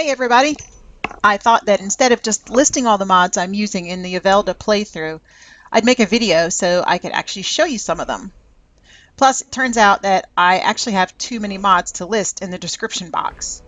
Hey everybody! I thought that instead of just listing all the mods I'm using in the Yvelda playthrough, I'd make a video so I could actually show you some of them. Plus, it turns out that I actually have too many mods to list in the description box.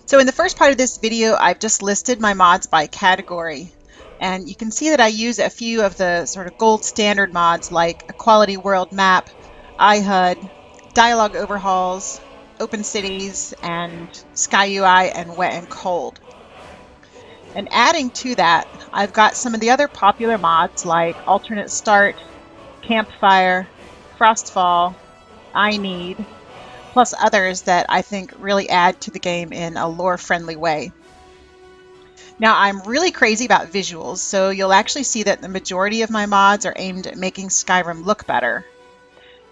So in the first part of this video, I've just listed my mods by category. And you can see that I use a few of the sort of gold standard mods like a quality world map, iHUD, dialogue overhauls, open cities, and sky UI and wet and cold. And adding to that, I've got some of the other popular mods like alternate start, campfire, frostfall, I need, plus others that I think really add to the game in a lore-friendly way. Now, I'm really crazy about visuals, so you'll actually see that the majority of my mods are aimed at making Skyrim look better.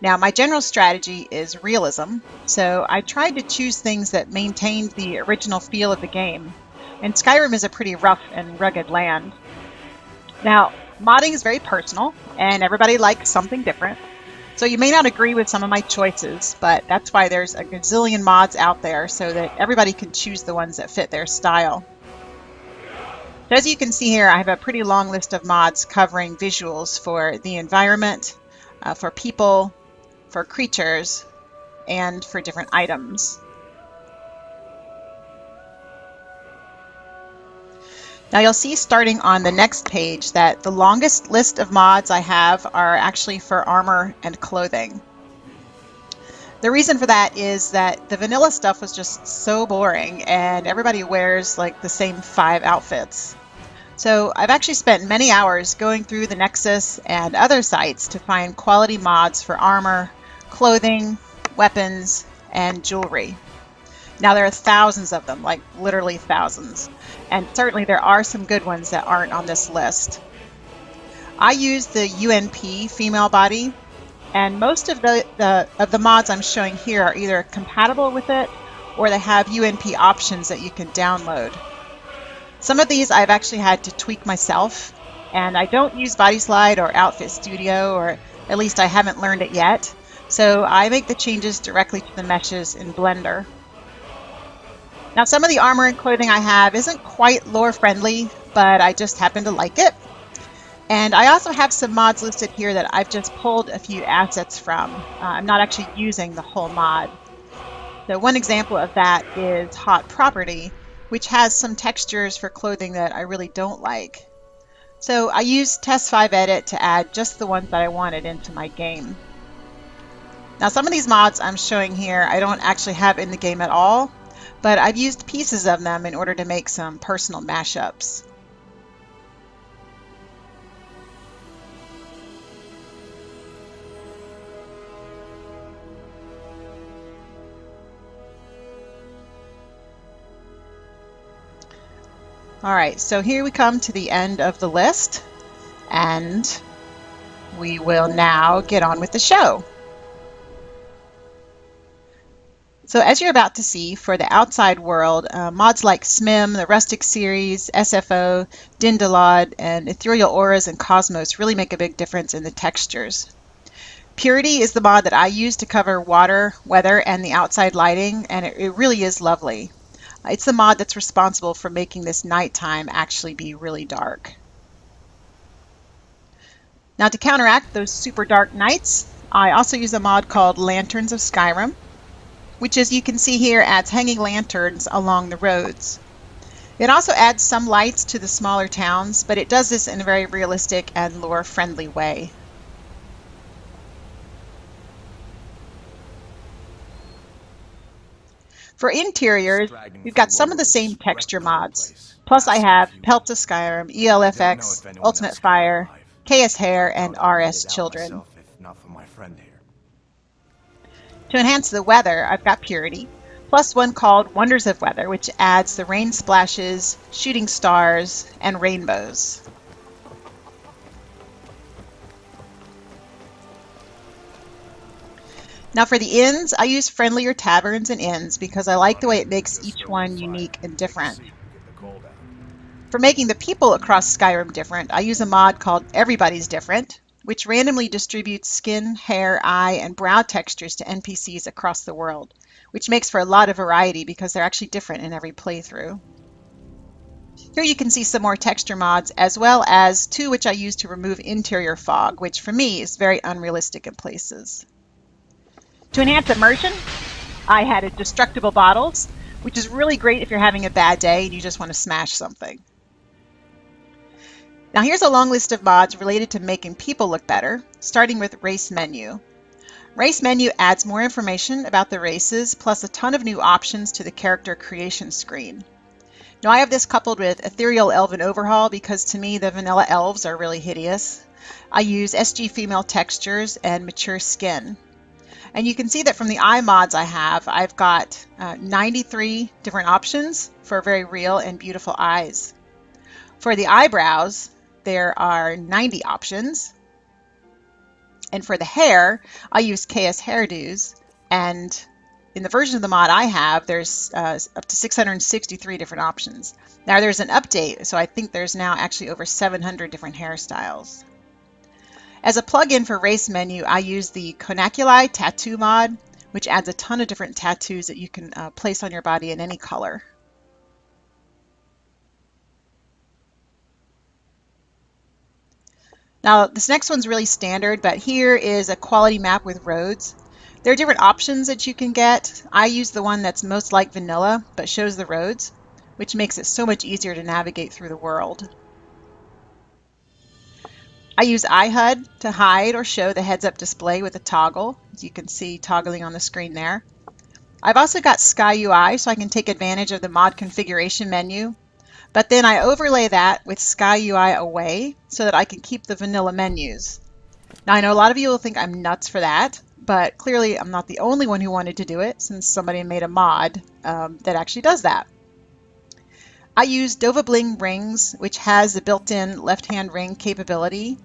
Now, my general strategy is realism, so I tried to choose things that maintained the original feel of the game, and Skyrim is a pretty rough and rugged land. Now, modding is very personal, and everybody likes something different, so you may not agree with some of my choices, but that's why there's a gazillion mods out there so that everybody can choose the ones that fit their style. So as you can see here, I have a pretty long list of mods covering visuals for the environment, for people, for creatures, and for different items. Now you'll see starting on the next page that the longest list of mods I have are actually for armor and clothing. The reason for that is that the vanilla stuff was just so boring and everybody wears like the same 5 outfits. So I've actually spent many hours going through the Nexus and other sites to find quality mods for armor, clothing, weapons, and jewelry. Now there are thousands of them, like literally thousands, and certainly there are some good ones that aren't on this list. I use the UNP female body, and most of the mods I'm showing here are either compatible with it or they have UNP options that you can download. Some of these I've actually had to tweak myself, and I don't use Body Slide or Outfit Studio, or at least I haven't learned it yet, so I make the changes directly to the meshes in Blender. Now some of the armor and clothing I have isn't quite lore friendly, but I just happen to like it. And I also have some mods listed here that I've just pulled a few assets from. I'm not actually using the whole mod. So one example of that is Hot Property, which has some textures for clothing that I really don't like. So I used Test 5 Edit to add just the ones that I wanted into my game. Now some of these mods I'm showing here I don't actually have in the game at all, but I've used pieces of them in order to make some personal mashups. All right, so here we come to the end of the list, and we will now get on with the show. So as you're about to see, for the outside world, mods like SMIM, the Rustic series, SFO, Dindalod, and Ethereal Auras and Cosmos really make a big difference in the textures. Purity is the mod that I use to cover water, weather, and the outside lighting, and it really is lovely. It's the mod that's responsible for making this nighttime actually be really dark. Now to counteract those super dark nights, I also use a mod called Lanterns of Skyrim, which, as you can see here, adds hanging lanterns along the roads. It also adds some lights to the smaller towns, but it does this in a very realistic and lore-friendly way. For interiors, we've got some of the same texture mods. Plus I have Pelt of Skyrim, ELFX, Ultimate Fire, KS Hair, and RS Children. To enhance the weather, I've got Purity, plus one called Wonders of Weather, which adds the rain splashes, shooting stars, and rainbows. Now for the inns, I use Friendlier Taverns and Inns because I like the way it makes each one unique and different. For making the people across Skyrim different, I use a mod called Everybody's Different, which randomly distributes skin, hair, eye, and brow textures to NPCs across the world, which makes for a lot of variety because they're actually different in every playthrough. Here you can see some more texture mods, as well as two which I use to remove interior fog, which for me is very unrealistic in places. To enhance immersion, I added destructible bottles, which is really great if you're having a bad day and you just want to smash something. Now here's a long list of mods related to making people look better, starting with Race Menu. Race Menu adds more information about the races, plus a ton of new options to the character creation screen. Now I have this coupled with Ethereal Elven Overhaul because to me the vanilla elves are really hideous. I use SG female textures and mature skin. And you can see that from the eye mods I've got 93 different options for very real and beautiful eyes. For the eyebrows, there are 90 options. And for the hair, I use KS hairdos, and in the version of the mod I have, there's up to 663 different options. Now there's an update, so I think there's now actually over 700 different hairstyles. As a plugin for Race Menu, I use the Conaculi Tattoo mod, which adds a ton of different tattoos that you can place on your body in any color. Now this next one's really standard, but here is a quality map with roads. There are different options that you can get. I use the one that's most like vanilla, but shows the roads, which makes it so much easier to navigate through the world. I use iHUD to hide or show the heads-up display with a toggle, as you can see toggling on the screen there. I've also got Sky UI, so I can take advantage of the mod configuration menu, but then I overlay that with Sky UI away so that I can keep the vanilla menus. Now I know a lot of you will think I'm nuts for that, but clearly I'm not the only one who wanted to do it since somebody made a mod that actually does that. I use Dova Bling rings, which has the built-in left-hand ring capability.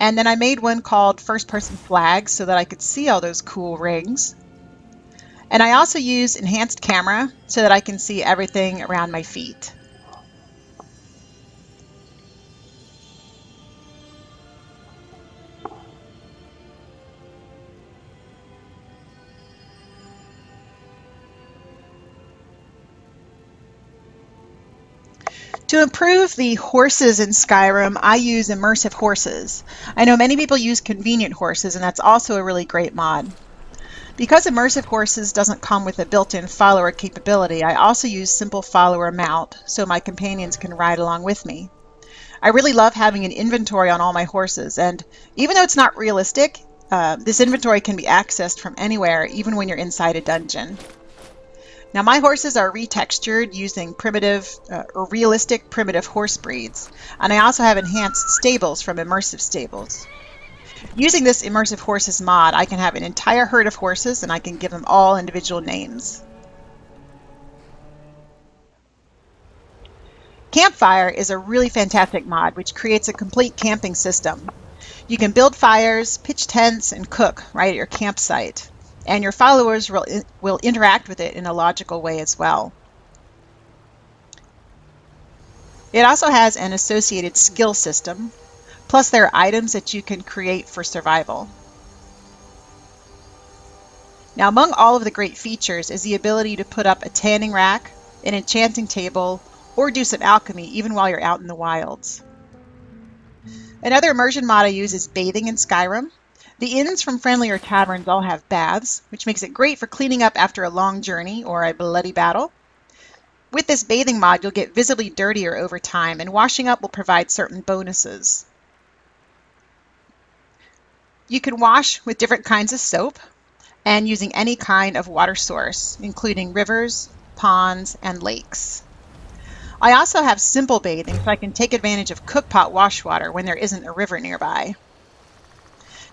And then I made one called First Person Flags so that I could see all those cool rings. And I also use enhanced camera so that I can see everything around my feet. To improve the horses in Skyrim, I use immersive horses. I know many people use convenient horses, and that's also a really great mod. Because immersive horses doesn't come with a built-in follower capability, I also use simple follower mount so my companions can ride along with me. I really love having an inventory on all my horses, and even though it's not realistic, this inventory can be accessed from anywhere, even when you're inside a dungeon. Now my horses are retextured using primitive or realistic primitive horse breeds, and I also have enhanced stables from Immersive Stables. Using this Immersive Horses mod, I can have an entire herd of horses and I can give them all individual names. Campfire is a really fantastic mod which creates a complete camping system. You can build fires, pitch tents, and cook right at your campsite. And your followers will interact with it in a logical way as well. It also has an associated skill system, plus there are items that you can create for survival. Now among all of the great features is the ability to put up a tanning rack, an enchanting table, or do some alchemy even while you're out in the wilds. Another immersion mod I use is bathing in Skyrim. The inns from friendlier taverns all have baths, which makes it great for cleaning up after a long journey or a bloody battle. With this bathing mod, you'll get visibly dirtier over time, and washing up will provide certain bonuses. You can wash with different kinds of soap and using any kind of water source, including rivers, ponds, and lakes. I also have simple bathing, so I can take advantage of cookpot wash water when there isn't a river nearby.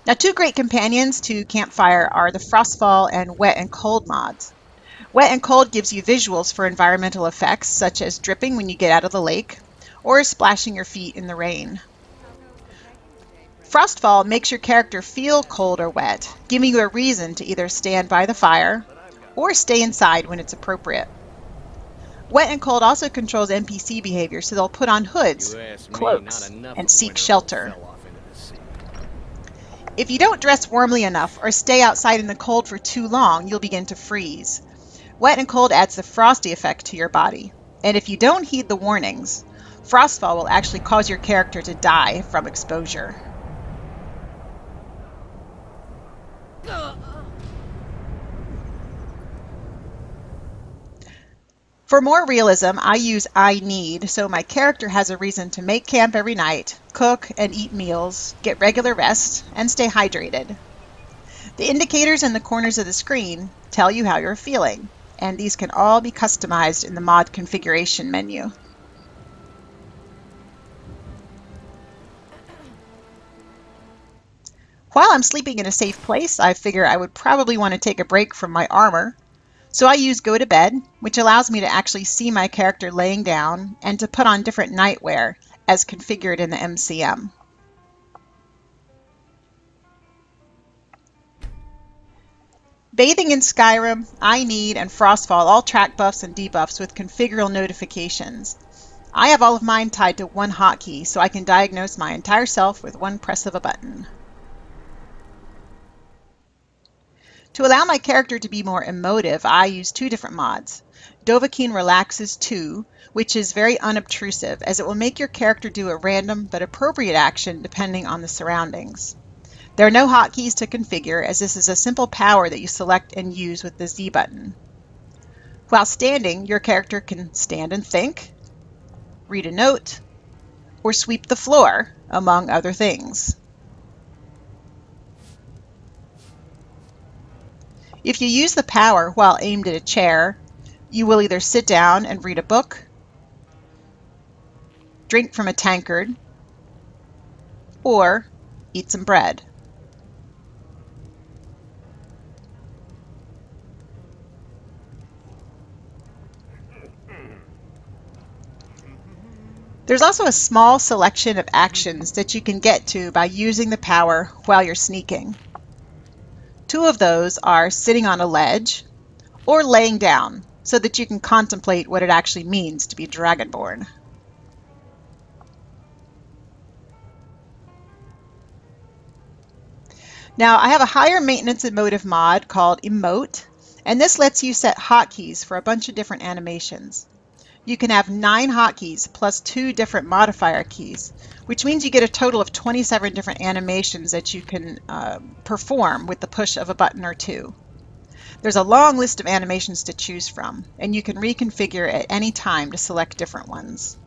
Now, two great companions to Campfire are the Frostfall and Wet and Cold mods. Wet and Cold gives you visuals for environmental effects, such as dripping when you get out of the lake, or splashing your feet in the rain. Frostfall makes your character feel cold or wet, giving you a reason to either stand by the fire, or stay inside when it's appropriate. Wet and Cold also controls NPC behavior, so they'll put on hoods, cloaks, and seek shelter. If you don't dress warmly enough or stay outside in the cold for too long, you'll begin to freeze. Wet and cold adds the frosty effect to your body. And if you don't heed the warnings, frostfall will actually cause your character to die from exposure. For more realism, I use I need, so my character has a reason to make camp every night, cook and eat meals, get regular rest, and stay hydrated. The indicators in the corners of the screen tell you how you're feeling, and these can all be customized in the mod configuration menu. While I'm sleeping in a safe place, I figure I would probably want to take a break from my armor. So I use Go to Bed, which allows me to actually see my character laying down and to put on different nightwear as configured in the MCM. Bathing in Skyrim, I Need, and Frostfall all track buffs and debuffs with configural notifications. I have all of mine tied to one hotkey, so I can diagnose my entire self with one press of a button. To allow my character to be more emotive, I use two different mods. Dovahkiin Relaxes 2, which is very unobtrusive, as it will make your character do a random but appropriate action depending on the surroundings. There are no hotkeys to configure, as this is a simple power that you select and use with the Z button. While standing, your character can stand and think, read a note, or sweep the floor, among other things. If you use the power while aimed at a chair, you will either sit down and read a book, drink from a tankard, or eat some bread. There's also a small selection of actions that you can get to by using the power while you're sneaking. Two of those are sitting on a ledge or laying down, so that you can contemplate what it actually means to be Dragonborn. Now, I have a higher maintenance emotive mod called Emote, and this lets you set hotkeys for a bunch of different animations. You can have 9 hotkeys plus 2 different modifier keys, which means you get a total of 27 different animations that you can perform with the push of a button or 2. There's a long list of animations to choose from, and you can reconfigure at any time to select different ones.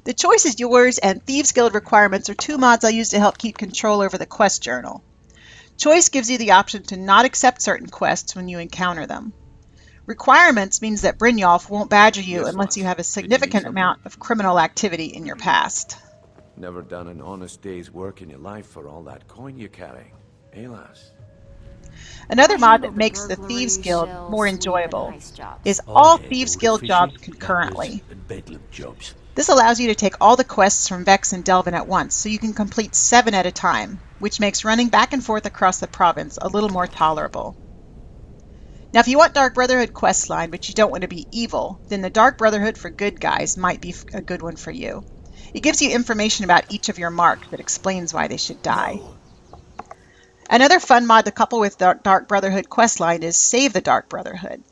The choice is yours, and Thieves Guild requirements are 2 mods I use to help keep control over the quest journal. Choice gives you the option to not accept certain quests when you encounter them. Requirements means that Brynjolf won't badger you unless you have a significant amount of criminal activity in your past. Never done an honest day's work in your life for all that coin you're carrying, eh, lass? Another mod that makes the Thieves Guild more enjoyable is all Thieves Guild jobs concurrently. This allows you to take all the quests from Vex and Delvin at once, so you can complete 7 at a time, which makes running back and forth across the province a little more tolerable. Now, if you want Dark Brotherhood questline, but you don't want to be evil, then the Dark Brotherhood for Good Guys might be a good one for you. It gives you information about each of your marks that explains why they should die. Another fun mod to couple with Dark Brotherhood questline is Save the Dark Brotherhood.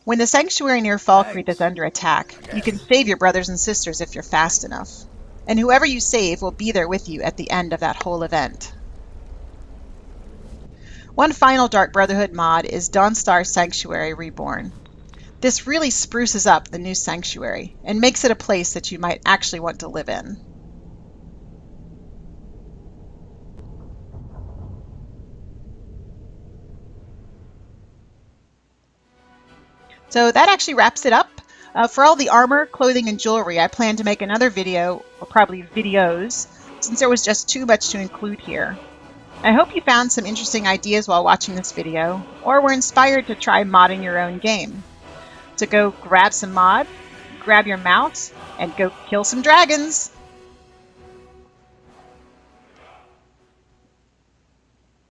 When the sanctuary near Falkreath is under attack, you can save your brothers and sisters if you're fast enough. And whoever you save will be there with you at the end of that whole event. One final Dark Brotherhood mod is Dawnstar Sanctuary Reborn. This really spruces up the new sanctuary and makes it a place that you might actually want to live in. So that actually wraps it up. For all the armor, clothing, and jewelry, I plan to make another video, or probably videos, since there was just too much to include here. I hope you found some interesting ideas while watching this video, or were inspired to try modding your own game. So go grab some mods, grab your mouse, and go kill some dragons!